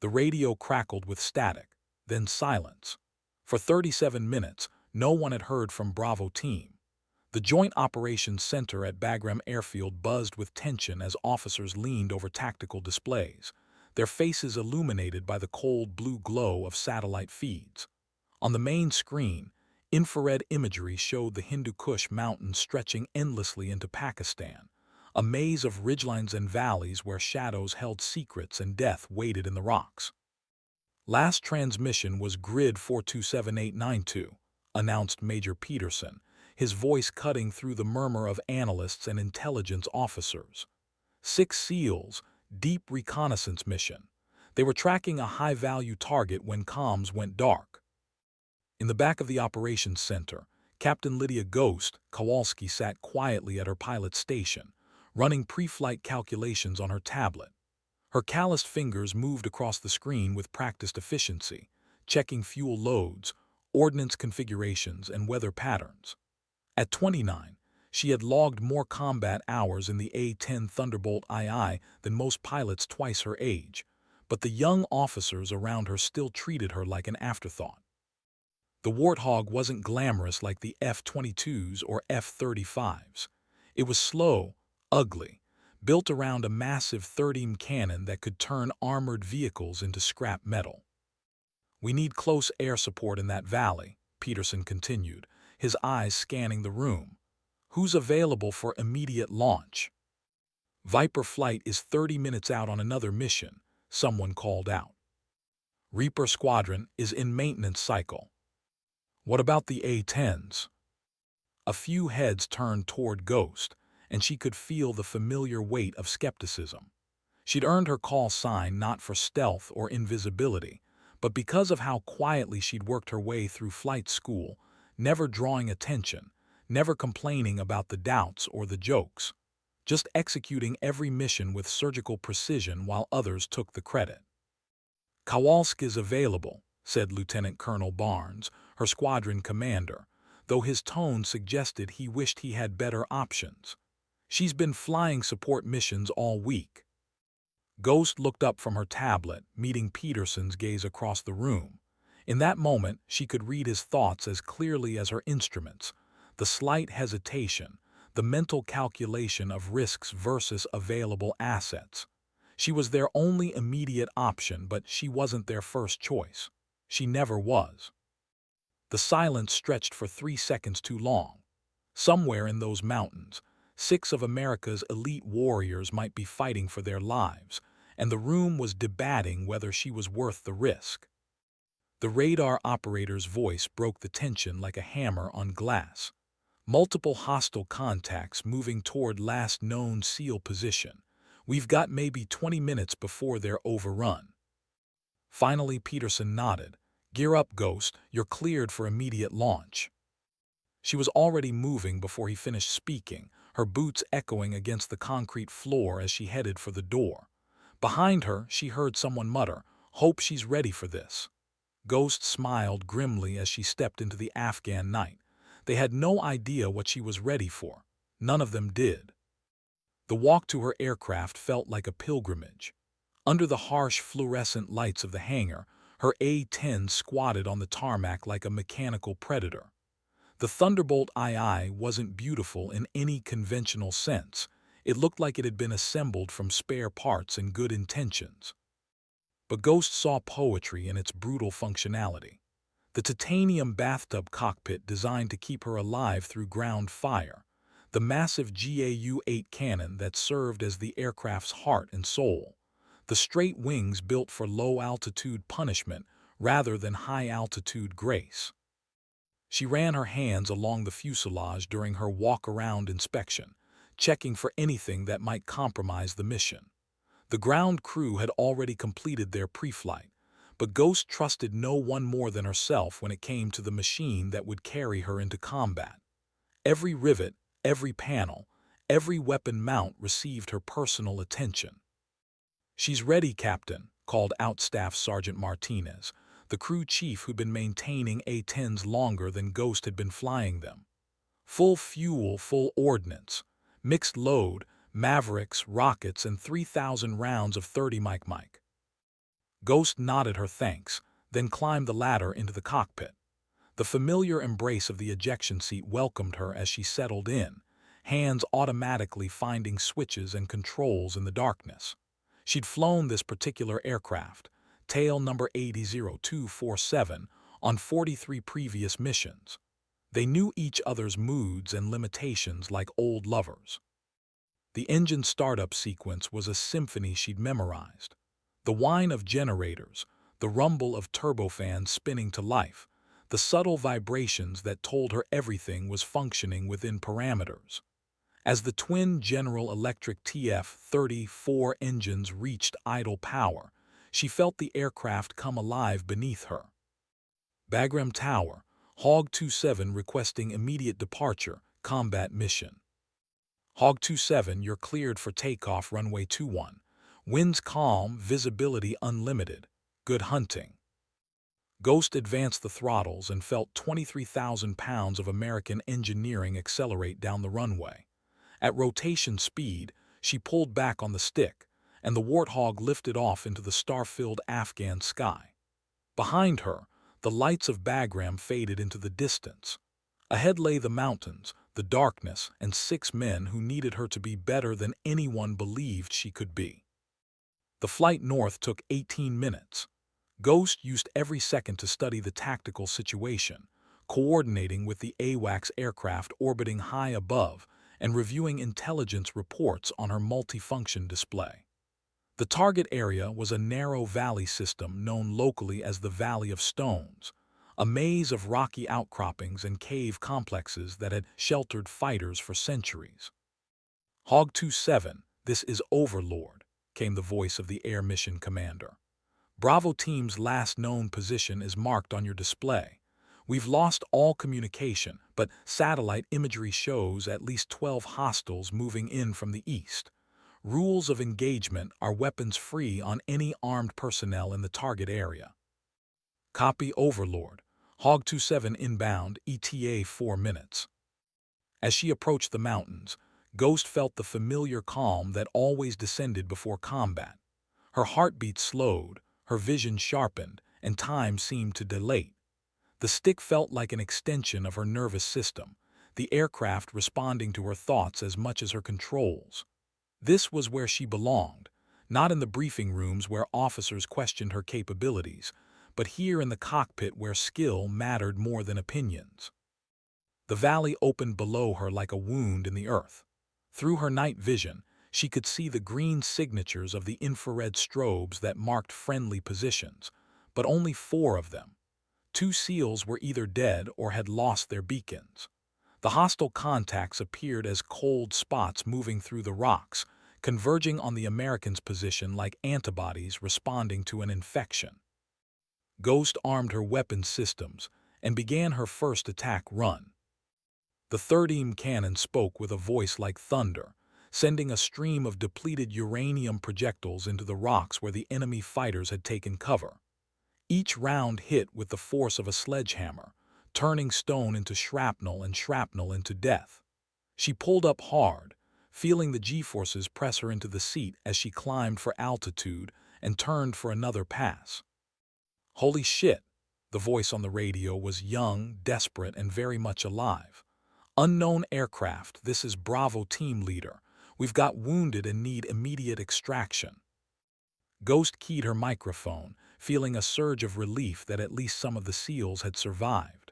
The radio crackled with static, then silence. For 37 minutes, no one had heard from Bravo Team. The Joint Operations Center at Bagram Airfield buzzed with tension as officers leaned over tactical displays, their faces illuminated by the cold blue glow of satellite feeds. On the main screen, infrared imagery showed the Hindu Kush Mountains stretching endlessly into Pakistan, a maze of ridgelines and valleys where shadows held secrets and death waited in the rocks. Last transmission was Grid 427892, announced Major Peterson, his voice cutting through the murmur of analysts and intelligence officers. 6 SEALs, deep reconnaissance mission. They were tracking a high-value target when comms went dark. In the back of the operations center, Captain Lydia Ghost Kowalski sat quietly at her pilot's station, running pre-flight calculations on her tablet. Her calloused fingers moved across the screen with practiced efficiency, checking fuel loads, ordnance configurations, and weather patterns. At 29, she had logged more combat hours in the A-10 Thunderbolt II than most pilots twice her age, but the young officers around her still treated her like an afterthought. The Warthog wasn't glamorous like the F-22s or F-35s. It was slow, ugly, built around a massive 30 cannon that could turn armored vehicles into scrap metal. "We need close air support in that valley," Peterson continued, his eyes scanning the room. "Who's available for immediate launch?" "Viper flight is 30 minutes out on another mission," someone called out. "Reaper squadron is in maintenance cycle." "What about the A-10s?" A few heads turned toward Ghost, and she could feel the familiar weight of skepticism. She'd earned her call sign not for stealth or invisibility, but because of how quietly she'd worked her way through flight school, never drawing attention, never complaining about the doubts or the jokes, just executing every mission with surgical precision while others took the credit. "Kowalski's available," said Lieutenant Colonel Barnes, her squadron commander, though his tone suggested he wished he had better options. "She's been flying support missions all week." Ghost looked up from her tablet, meeting Peterson's gaze across the room. In that moment, she could read his thoughts as clearly as her instruments, the slight hesitation, the mental calculation of risks versus available assets. She was their only immediate option, but she wasn't their first choice. She never was. The silence stretched for 3 seconds too long. Somewhere in those mountains, 6 of America's elite warriors might be fighting for their lives, and the room was debating whether she was worth the risk. The radar operator's voice broke the tension like a hammer on glass. "Multiple hostile contacts moving toward last known SEAL position. We've got maybe 20 minutes before they're overrun." Finally, Peterson nodded. "Gear up, Ghost. You're cleared for immediate launch." She was already moving before he finished speaking, her boots echoing against the concrete floor as she headed for the door. Behind her, she heard someone mutter, "Hope she's ready for this." Ghost smiled grimly as she stepped into the Afghan night. They had no idea what she was ready for. None of them did. The walk to her aircraft felt like a pilgrimage. Under the harsh fluorescent lights of the hangar, her A-10 squatted on the tarmac like a mechanical predator. The Thunderbolt II wasn't beautiful in any conventional sense. It looked like it had been assembled from spare parts and good intentions. But Ghost saw poetry in its brutal functionality. The titanium bathtub cockpit designed to keep her alive through ground fire, the massive GAU-8 cannon that served as the aircraft's heart and soul, the straight wings built for low-altitude punishment rather than high-altitude grace. She ran her hands along the fuselage during her walk-around inspection, checking for anything that might compromise the mission. The ground crew had already completed their pre-flight, but Ghost trusted no one more than herself when it came to the machine that would carry her into combat. Every rivet, every panel, every weapon mount received her personal attention. "She's ready, Captain," called out Staff Sergeant Martinez, the crew chief who'd been maintaining A-10s longer than Ghost had been flying them. "Full fuel, full ordnance, mixed load, Mavericks, rockets, and 3,000 rounds of 30 Mike. Ghost nodded her thanks, then climbed the ladder into the cockpit. The familiar embrace of the ejection seat welcomed her as she settled in, hands automatically finding switches and controls in the darkness. She'd flown this particular aircraft, tail number 800247, on 43 previous missions. They knew each other's moods and limitations like old lovers. The engine startup sequence was a symphony she'd memorized. The whine of generators, the rumble of turbofans spinning to life, the subtle vibrations that told her everything was functioning within parameters. As the twin General Electric TF-34 engines reached idle power, she felt the aircraft come alive beneath her. Bagram Tower, Hog 27 requesting immediate departure, combat mission. Hog 27, you're cleared for takeoff runway 21. Winds calm, visibility unlimited. Good hunting. Ghost advanced the throttles and felt 23,000 pounds of American engineering accelerate down the runway. At rotation speed, she pulled back on the stick, and the Warthog lifted off into the star-filled Afghan sky. Behind her, the lights of Bagram faded into the distance. Ahead lay the mountains, the darkness, and 6 men who needed her to be better than anyone believed she could be. The flight north took 18 minutes. Ghost used every second to study the tactical situation, coordinating with the AWACS aircraft orbiting high above and reviewing intelligence reports on her multifunction display. The target area was a narrow valley system known locally as the Valley of Stones, a maze of rocky outcroppings and cave complexes that had sheltered fighters for centuries. Hog 27, this is Overlord, came the voice of the air mission commander. Bravo team's last known position is marked on your display. We've lost all communication, but satellite imagery shows at least 12 hostiles moving in from the east. Rules of engagement are weapons-free on any armed personnel in the target area. Copy Overlord. Hog 27 inbound, ETA 4 minutes. As she approached the mountains, Ghost felt the familiar calm that always descended before combat. Her heartbeat slowed, her vision sharpened, and time seemed to dilate. The stick felt like an extension of her nervous system, the aircraft responding to her thoughts as much as her controls. This was where she belonged, not in the briefing rooms where officers questioned her capabilities, but here in the cockpit where skill mattered more than opinions. The valley opened below her like a wound in the earth. Through her night vision, she could see the green signatures of the infrared strobes that marked friendly positions, but only 4 of them. 2 SEALs were either dead or had lost their beacons. The hostile contacts appeared as cold spots moving through the rocks, converging on the Americans' position like antibodies responding to an infection. Ghost armed her weapons systems and began her first attack run. The 3rd cannon spoke with a voice like thunder, sending a stream of depleted uranium projectiles into the rocks where the enemy fighters had taken cover. Each round hit with the force of a sledgehammer, turning stone into shrapnel and shrapnel into death. She pulled up hard, feeling the G-forces press her into the seat as she climbed for altitude and turned for another pass. Holy shit, the voice on the radio was young, desperate, and very much alive. Unknown aircraft, this is Bravo team leader. We've got wounded and need immediate extraction. Ghost keyed her microphone, feeling a surge of relief that at least some of the SEALs had survived.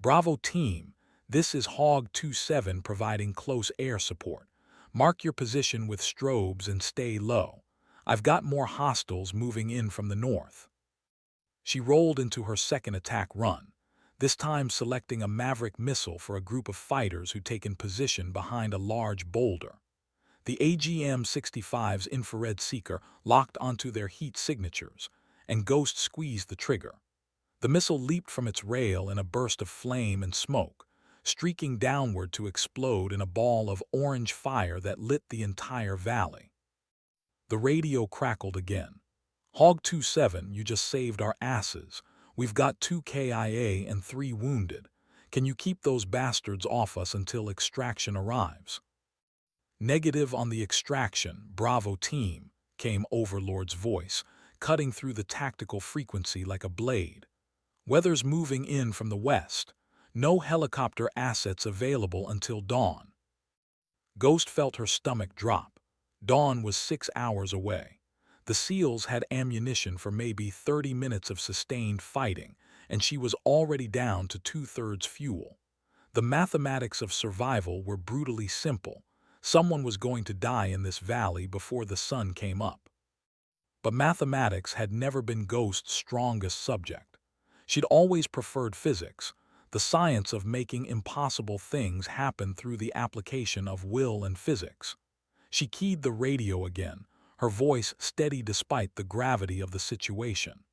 Bravo team, this is Hog 27 providing close air support. Mark your position with strobes and stay low. I've got more hostiles moving in from the north. She rolled into her second attack run, this time selecting a Maverick missile for a group of fighters who'd taken position behind a large boulder. The AGM-65's infrared seeker locked onto their heat signatures, and Ghost squeezed the trigger. The missile leaped from its rail in a burst of flame and smoke, streaking downward to explode in a ball of orange fire that lit the entire valley. The radio crackled again. Hog 27, you just saved our asses. We've got 2 KIA and 3 wounded. Can you keep those bastards off us until extraction arrives? Negative on the extraction, Bravo team, came Overlord's voice, cutting through the tactical frequency like a blade. Weather's moving in from the west. No helicopter assets available until dawn. Ghost felt her stomach drop. Dawn was 6 hours away. The SEALs had ammunition for maybe 30 minutes of sustained fighting, and she was already down to 2/3 fuel. The mathematics of survival were brutally simple. Someone was going to die in this valley before the sun came up. But mathematics had never been Ghost's strongest subject. She'd always preferred physics, the science of making impossible things happen through the application of will and physics. She keyed the radio again, her voice steady despite the gravity of the situation.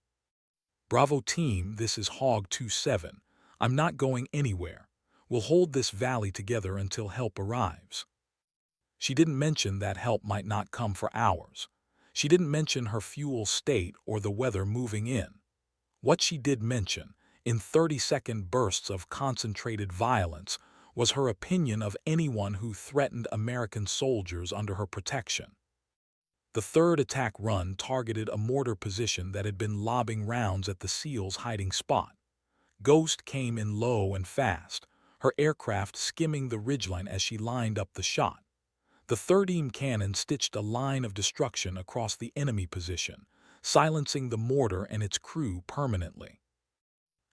"Bravo team, this is Hog 27. I'm not going anywhere. We'll hold this valley together until help arrives." She didn't mention that help might not come for hours. She didn't mention her fuel state or the weather moving in. What she did mention, in 30-second bursts of concentrated violence, was her opinion of anyone who threatened American soldiers under her protection. The third attack run targeted a mortar position that had been lobbing rounds at the SEALs' hiding spot. Ghost came in low and fast, her aircraft skimming the ridgeline as she lined up the shot. The third AIM cannon stitched a line of destruction across the enemy position, silencing the mortar and its crew permanently.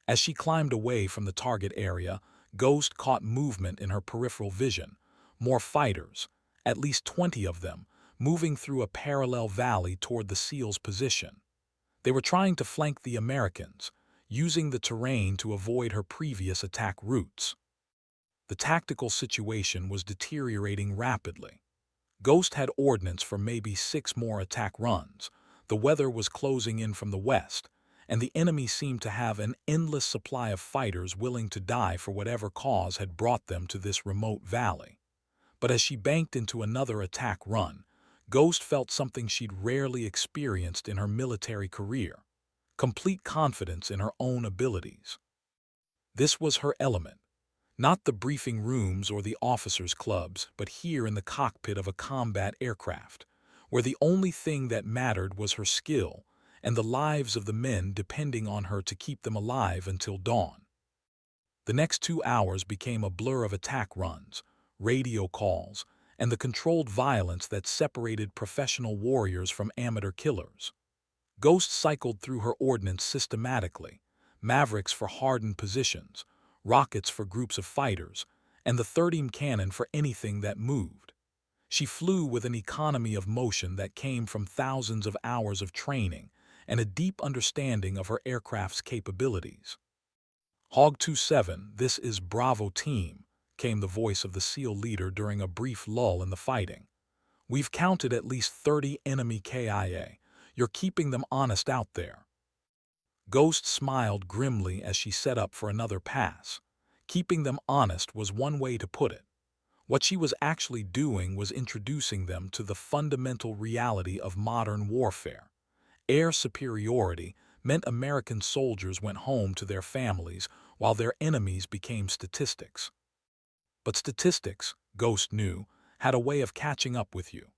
As she climbed away from the target area, Ghost caught movement in her peripheral vision. More fighters, at least 20 of them, moving through a parallel valley toward the SEALs' position. They were trying to flank the Americans, using the terrain to avoid her previous attack routes. The tactical situation was deteriorating rapidly. Ghost had ordnance for maybe 6 more attack runs. The weather was closing in from the west, and the enemy seemed to have an endless supply of fighters willing to die for whatever cause had brought them to this remote valley. But as she banked into another attack run, Ghost felt something she'd rarely experienced in her military career: complete confidence in her own abilities. This was her element. Not the briefing rooms or the officers' clubs, but here in the cockpit of a combat aircraft, where the only thing that mattered was her skill and the lives of the men depending on her to keep them alive until dawn. The next 2 hours became a blur of attack runs, radio calls, and the controlled violence that separated professional warriors from amateur killers. Ghost cycled through her ordnance systematically: Mavericks for hardened positions, rockets for groups of fighters, and the 30 cannon for anything that moved. She flew with an economy of motion that came from thousands of hours of training and a deep understanding of her aircraft's capabilities. "Hog 27, this is Bravo team," came the voice of the SEAL leader during a brief lull in the fighting. "We've counted at least 30 enemy KIA. You're keeping them honest out there." Ghost smiled grimly as she set up for another pass. Keeping them honest was one way to put it. What she was actually doing was introducing them to the fundamental reality of modern warfare. Air superiority meant American soldiers went home to their families while their enemies became statistics. But statistics, Ghost knew, had a way of catching up with you.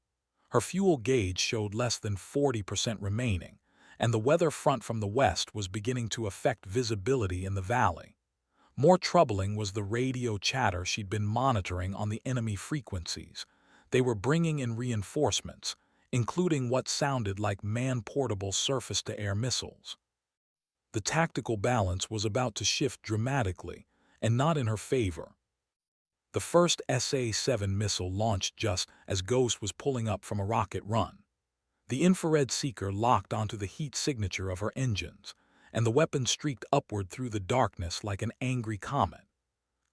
Her fuel gauge showed less than 40% remaining, and the weather front from the west was beginning to affect visibility in the valley. More troubling was the radio chatter she'd been monitoring on the enemy frequencies. They were bringing in reinforcements, including what sounded like man-portable surface-to-air missiles. The tactical balance was about to shift dramatically, and not in her favor. The first A-10 missile launched just as Ghost was pulling up from a rocket run. The infrared seeker locked onto the heat signature of her engines, and the weapon streaked upward through the darkness like an angry comet.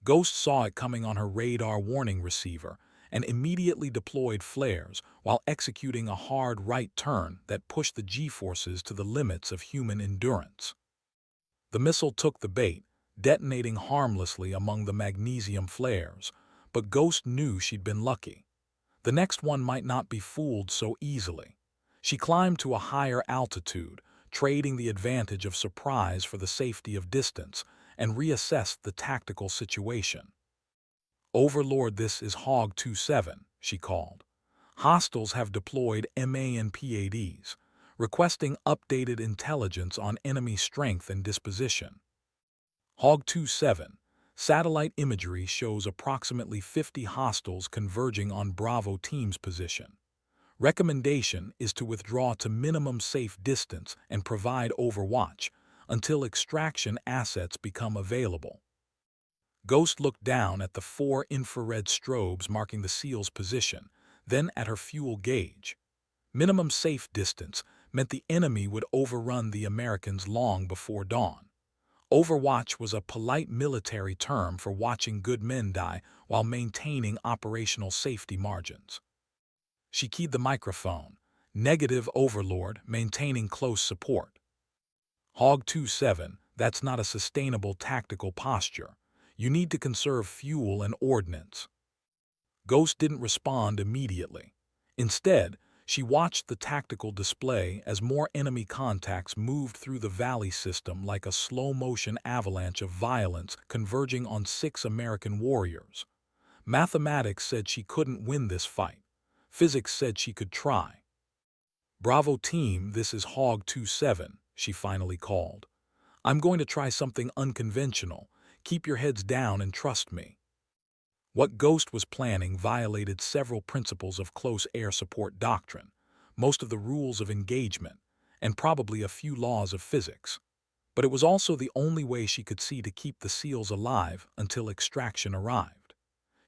Ghost saw it coming on her radar warning receiver and immediately deployed flares while executing a hard right turn that pushed the G-forces to the limits of human endurance. The missile took the bait, detonating harmlessly among the magnesium flares, but Ghost knew she'd been lucky. The next one might not be fooled so easily. She climbed to a higher altitude, trading the advantage of surprise for the safety of distance, and reassessed the tactical situation. "Overlord, this is Hog 27, she called. "Hostiles have deployed MAN PADs. requesting updated intelligence on enemy strength and disposition. Hog 27. Satellite imagery shows approximately 50 hostiles converging on Bravo team's position. Recommendation is to withdraw to minimum safe distance and provide overwatch until extraction assets become available. Ghost looked down at the 4 infrared strobes marking the SEAL's position, then at her fuel gauge. Minimum safe distance meant the enemy would overrun the Americans long before dawn. Overwatch was a polite military term for watching good men die while maintaining operational safety margins. She keyed the microphone. Negative Overlord, maintaining close support. Hog 27, that's not a sustainable tactical posture. You need to conserve fuel and ordnance. Ghost didn't respond immediately. Instead, she watched the tactical display as more enemy contacts moved through the valley system like a slow-motion avalanche of violence converging on 6 American warriors. Mathematics said she couldn't win this fight. Physics said she could try. "Bravo team, this is Hog 27, she finally called. "I'm going to try something unconventional. Keep your heads down and trust me." What Ghost was planning violated several principles of close air support doctrine, most of the rules of engagement, and probably a few laws of physics. But it was also the only way she could see to keep the SEALs alive until extraction arrived.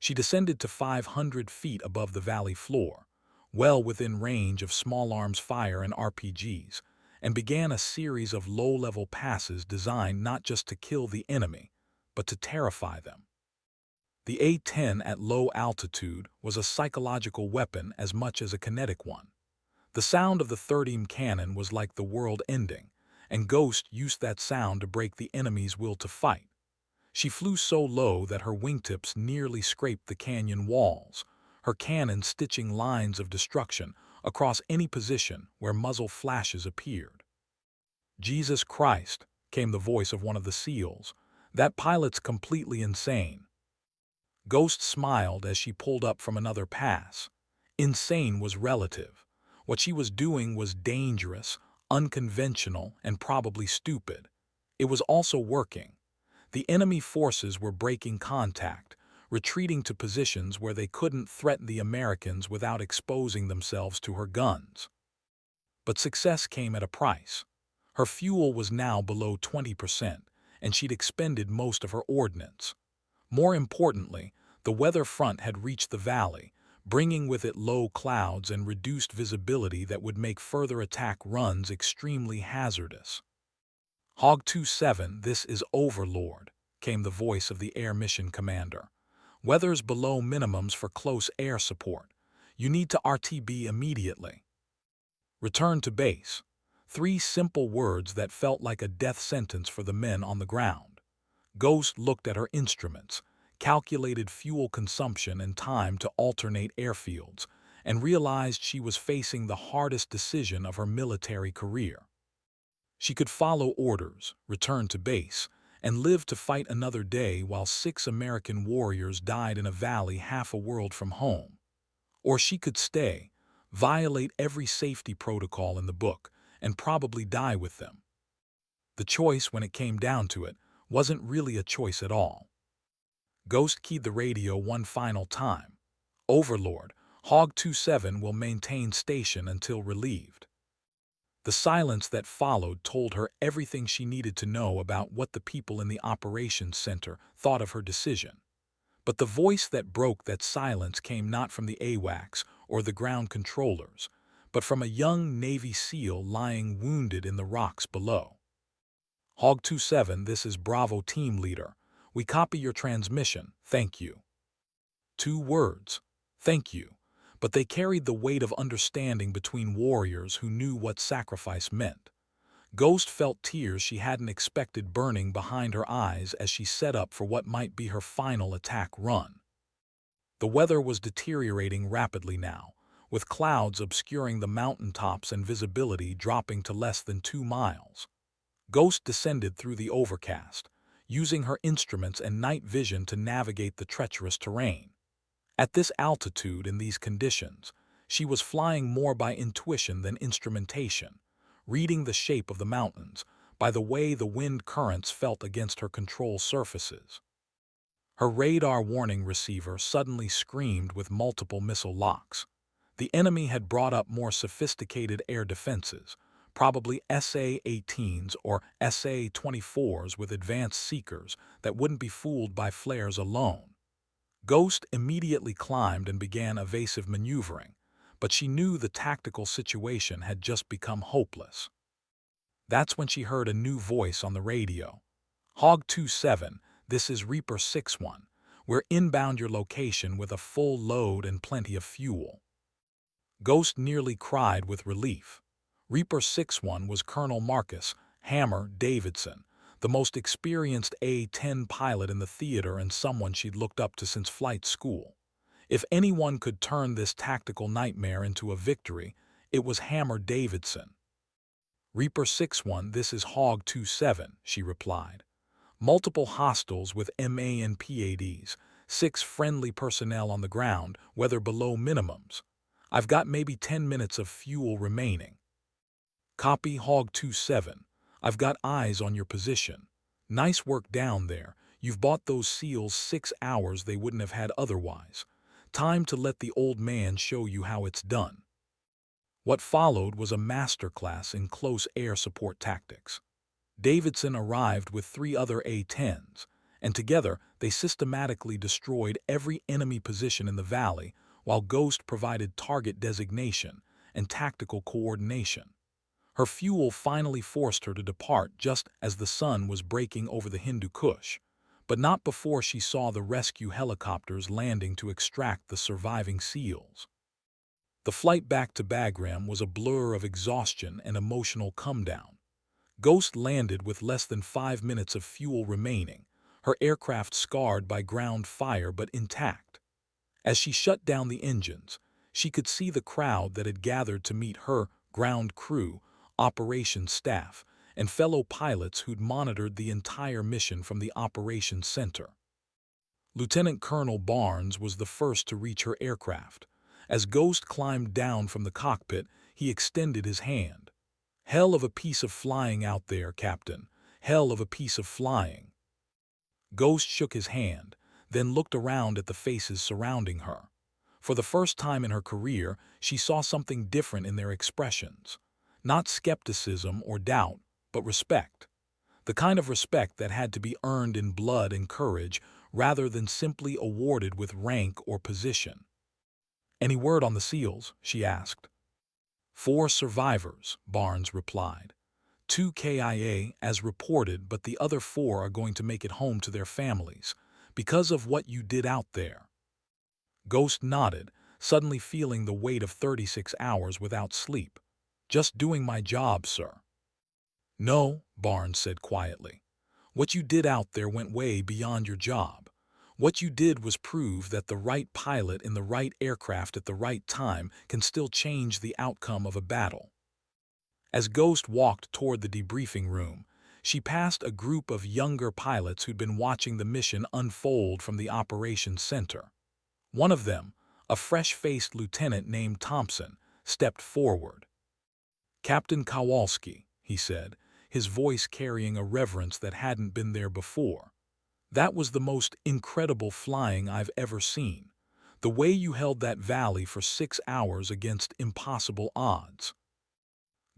She descended to 500 feet above the valley floor, well within range of small arms fire and RPGs, and began a series of low-level passes designed not just to kill the enemy, but to terrify them. The A-10 at low altitude was a psychological weapon as much as a kinetic one. The sound of the 30mm cannon was like the world ending, and Ghost used that sound to break the enemy's will to fight. She flew so low that her wingtips nearly scraped the canyon walls, her cannon stitching lines of destruction across any position where muzzle flashes appeared. "Jesus Christ," came the voice of one of the SEALs. "That pilot's completely insane." Ghost smiled as she pulled up from another pass. Insane was relative. What she was doing was dangerous, unconventional, and probably stupid. It was also working. The enemy forces were breaking contact, retreating to positions where they couldn't threaten the Americans without exposing themselves to her guns. But success came at a price. Her fuel was now below 20%, and she'd expended most of her ordnance. More importantly, the weather front had reached the valley, bringing with it low clouds and reduced visibility that would make further attack runs extremely hazardous. "Hog 27, this is Overlord," came the voice of the air mission commander. "Weather's below minimums for close air support. You need to RTB immediately." Return to base. 3 simple words that felt like a death sentence for the men on the ground. Ghost looked at her instruments, calculated fuel consumption and time to alternate airfields, and realized she was facing the hardest decision of her military career. She could follow orders, return to base, and live to fight another day while 6 American warriors died in a valley half a world from home. Or she could stay, violate every safety protocol in the book, and probably die with them. The choice, when it came down to it, wasn't really a choice at all. Ghost keyed the radio one final time. "Overlord, Hog 27 will maintain station until relieved." The silence that followed told her everything she needed to know about what the people in the operations center thought of her decision. But the voice that broke that silence came not from the AWACS or the ground controllers, but from a young Navy SEAL lying wounded in the rocks below. "Hog 27, this is Bravo team leader. We copy your transmission, thank you." 2 words, thank you, but they carried the weight of understanding between warriors who knew what sacrifice meant. Ghost felt tears she hadn't expected burning behind her eyes as she set up for what might be her final attack run. The weather was deteriorating rapidly now, with clouds obscuring the mountaintops and visibility dropping to less than 2 miles. Ghost descended through the overcast, using her instruments and night vision to navigate the treacherous terrain. At this altitude, in these conditions, she was flying more by intuition than instrumentation, reading the shape of the mountains by the way the wind currents felt against her control surfaces. Her radar warning receiver suddenly screamed with multiple missile locks. The enemy had brought up more sophisticated air defenses, probably SA-18s or SA-24s with advanced seekers that wouldn't be fooled by flares alone. Ghost immediately climbed and began evasive maneuvering, but she knew the tactical situation had just become hopeless. That's when she heard a new voice on the radio. "Hog 27, this is Reaper 61. We're inbound your location with a full load and plenty of fuel." Ghost nearly cried with relief. Reaper 61 was Colonel Marcus "Hammer" Davidson, the most experienced A-10 pilot in the theater and someone she'd looked up to since flight school. If anyone could turn this tactical nightmare into a victory, it was Hammer Davidson. "Reaper 61, this is Hog 27, she replied. "Multiple hostiles with MA and PADs, 6 friendly personnel on the ground, weather below minimums. I've got maybe 10 minutes of fuel remaining." "Copy, Hog 27. I've got eyes on your position. Nice work down there. You've bought those SEALs 6 hours they wouldn't have had otherwise. Time to let the old man show you how it's done." What followed was a masterclass in close air support tactics. Davidson arrived with 3 other A-10s, and together they systematically destroyed every enemy position in the valley while Ghost provided target designation and tactical coordination. Her fuel finally forced her to depart just as the sun was breaking over the Hindu Kush, but not before she saw the rescue helicopters landing to extract the surviving SEALs. The flight back to Bagram was a blur of exhaustion and emotional come-down. Ghost landed with less than 5 minutes of fuel remaining, her aircraft scarred by ground fire but intact. As she shut down the engines, she could see the crowd that had gathered to meet her ground crew, operations staff, and fellow pilots who'd monitored the entire mission from the operations center. Lieutenant Colonel Barnes was the first to reach her aircraft. As Ghost climbed down from the cockpit, he extended his hand. "Hell of a piece of flying out there, Captain. Hell of a piece of flying." Ghost shook his hand, then looked around at the faces surrounding her. For the first time in her career, she saw something different in their expressions. Not skepticism or doubt, but respect. The kind of respect that had to be earned in blood and courage rather than simply awarded with rank or position. "Any word on the SEALs?" she asked. 4 survivors, Barnes replied. 2 KIA as reported, but the other 4 are going to make it home to their families, because of what you did out there." Ghost nodded, suddenly feeling the weight of 36 hours without sleep. "Just doing my job, sir." "No," Barnes said quietly. "What you did out there went way beyond your job. What you did was prove that the right pilot in the right aircraft at the right time can still change the outcome of a battle." As Ghost walked toward the debriefing room, she passed a group of younger pilots who'd been watching the mission unfold from the operations center. One of them, a fresh-faced lieutenant named Thompson, stepped forward. "Captain Kowalski," he said, his voice carrying a reverence that hadn't been there before. "That was the most incredible flying I've ever seen. The way you held that valley for 6 hours against impossible odds."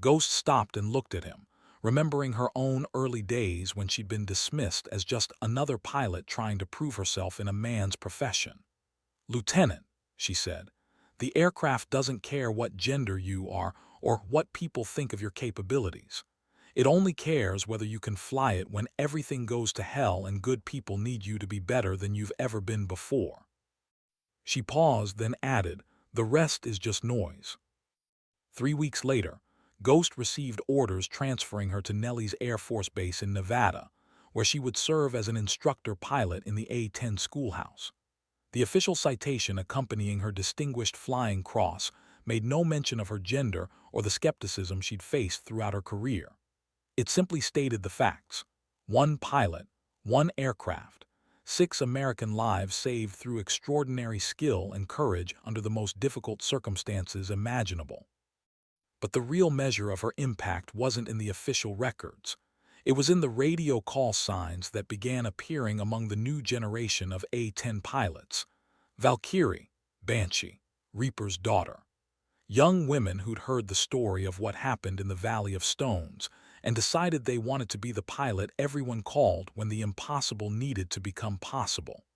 Ghost stopped and looked at him, remembering her own early days when she'd been dismissed as just another pilot trying to prove herself in a man's profession. "Lieutenant," she said, "the aircraft doesn't care what gender you are or what people think of your capabilities. It only cares whether you can fly it when everything goes to hell and good people need you to be better than you've ever been before." She paused, then added, "The rest is just noise." 3 weeks later, Ghost received orders transferring her to Nellis Air Force Base in Nevada, where she would serve as an instructor pilot in the A-10 schoolhouse. The official citation accompanying her Distinguished Flying Cross made no mention of her gender or the skepticism she'd faced throughout her career. It simply stated the facts: 1 pilot, 1 aircraft, 6 American lives saved through extraordinary skill and courage under the most difficult circumstances imaginable. But the real measure of her impact wasn't in the official records. It was in the radio call signs that began appearing among the new generation of A-10 pilots. Valkyrie, Banshee, Reaper's daughter. Young women who'd heard the story of what happened in the Valley of Stones and decided they wanted to be the pilot everyone called when the impossible needed to become possible.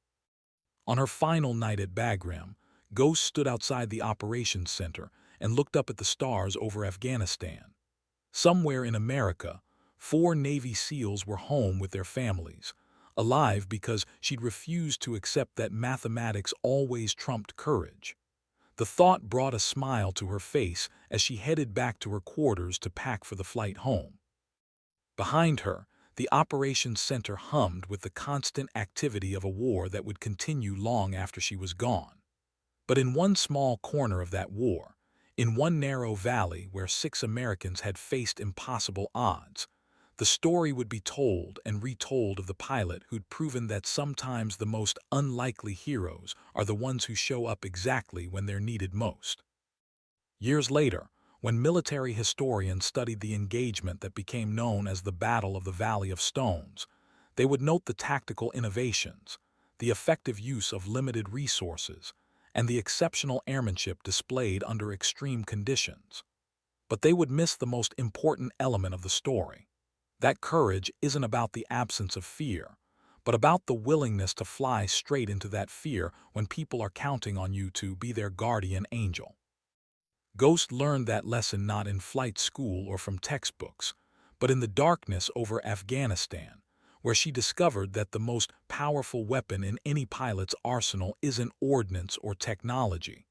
On her final night at Bagram, Ghost stood outside the operations center and looked up at the stars over Afghanistan. Somewhere in America, 4 Navy SEALs were home with their families, alive because she'd refused to accept that mathematics always trumped courage. The thought brought a smile to her face as she headed back to her quarters to pack for the flight home. Behind her, the operations center hummed with the constant activity of a war that would continue long after she was gone. But in one small corner of that war, in one narrow valley where 6 Americans had faced impossible odds, the story would be told and retold of the pilot who'd proven that sometimes the most unlikely heroes are the ones who show up exactly when they're needed most. Years later, when military historians studied the engagement that became known as the Battle of the Valley of Stones, they would note the tactical innovations, the effective use of limited resources, and the exceptional airmanship displayed under extreme conditions. But they would miss the most important element of the story. That courage isn't about the absence of fear, but about the willingness to fly straight into that fear when people are counting on you to be their guardian angel. Ghost learned that lesson not in flight school or from textbooks, but in the darkness over Afghanistan, where she discovered that the most powerful weapon in any pilot's arsenal isn't ordnance or technology.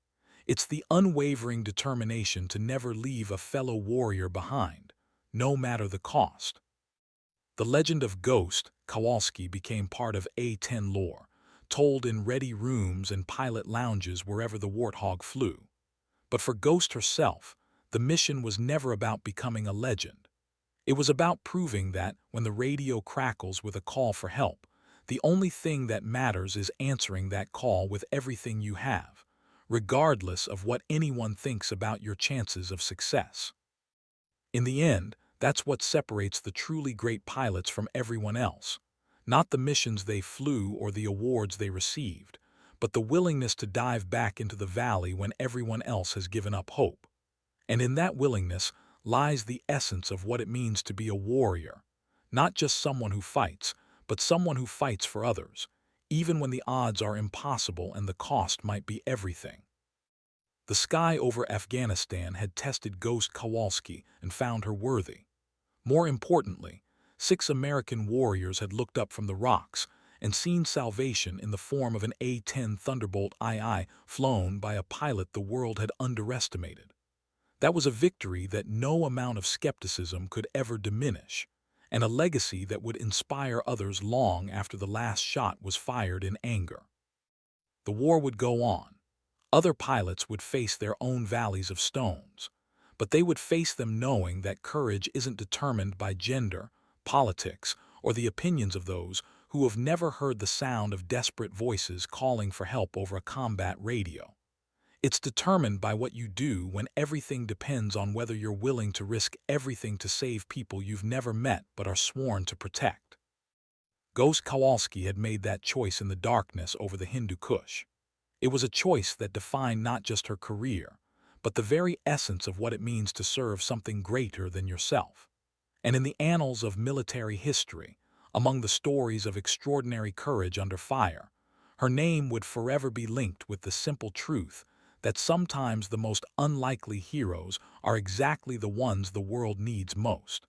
It's the unwavering determination to never leave a fellow warrior behind, no matter the cost. The legend of Ghost Kowalski became part of A-10 lore, told in ready rooms and pilot lounges wherever the Warthog flew. But for Ghost herself, the mission was never about becoming a legend. It was about proving that, when the radio crackles with a call for help, the only thing that matters is answering that call with everything you have, regardless of what anyone thinks about your chances of success. In the end, that's what separates the truly great pilots from everyone else. Not the missions they flew or the awards they received, but the willingness to dive back into the valley when everyone else has given up hope. And in that willingness lies the essence of what it means to be a warrior. Not just someone who fights, but someone who fights for others, even when the odds are impossible and the cost might be everything. The sky over Afghanistan had tested Ghost Kowalski and found her worthy. More importantly, 6 American warriors had looked up from the rocks and seen salvation in the form of an A-10 Thunderbolt II flown by a pilot the world had underestimated. That was a victory that no amount of skepticism could ever diminish, and a legacy that would inspire others long after the last shot was fired in anger. The war would go on. Other pilots would face their own valleys of stones, but they would face them knowing that courage isn't determined by gender, politics, or the opinions of those who have never heard the sound of desperate voices calling for help over a combat radio. It's determined by what you do when everything depends on whether you're willing to risk everything to save people you've never met but are sworn to protect. Ghost Kowalski had made that choice in the darkness over the Hindu Kush. It was a choice that defined not just her career, but the very essence of what it means to serve something greater than yourself. And in the annals of military history, among the stories of extraordinary courage under fire, her name would forever be linked with the simple truth that sometimes the most unlikely heroes are exactly the ones the world needs most.